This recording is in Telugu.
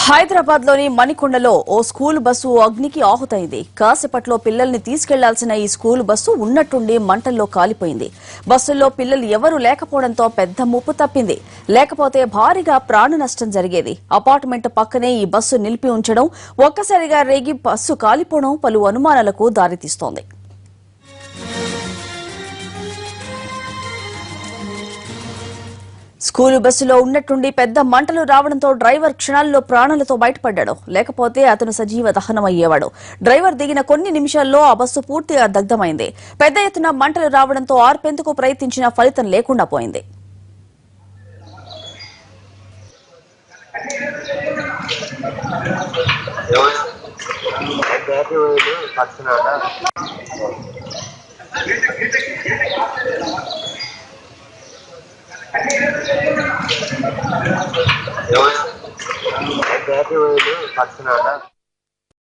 హైదరాబాద్ లోని మణికొండలో ఓ స్కూల్ బస్సు అగ్నికి ఆహుతైంది. కాసేపట్లో పిల్లల్ని తీసుకెళ్లాల్సిన ఈ స్కూల్ బస్సు ఉన్నట్టుండి మంటల్లో కాలిపోయింది. బస్సుల్లో పిల్లలు ఎవరూ లేకపోవడంతో పెద్ద ముప్పు తప్పింది. లేకపోతే భారీగా ప్రాణ నష్టం జరిగేది. అపార్ట్మెంట్ పక్కనే ఈ బస్సు నిలిపి ఉంచడం, ఒక్కసారిగా రేగి బస్సు కాలిపోవడం పలు అనుమానాలకు దారితీస్తోంది. స్కూలు బస్సులో ఉన్నట్టుండి పెద్ద మంటలు రావడంతో డ్రైవర్ క్షణాల్లో ప్రాణాలతో బయటపడ్డాడు. లేకపోతే అతను సజీవ దహనమయ్యేవాడు. డ్రైవర్ దిగిన కొన్ని నిమిషాల్లో ఆ బస్సు పూర్తిగా దగ్ధమైంది. పెద్ద ఎత్తున మంటలు రావడంతో ఆర్పేందుకు ప్రయత్నించిన ఫలితం లేకుండా పోయింది. బ్యాటరీ వైర్లు పడుతున్నాడ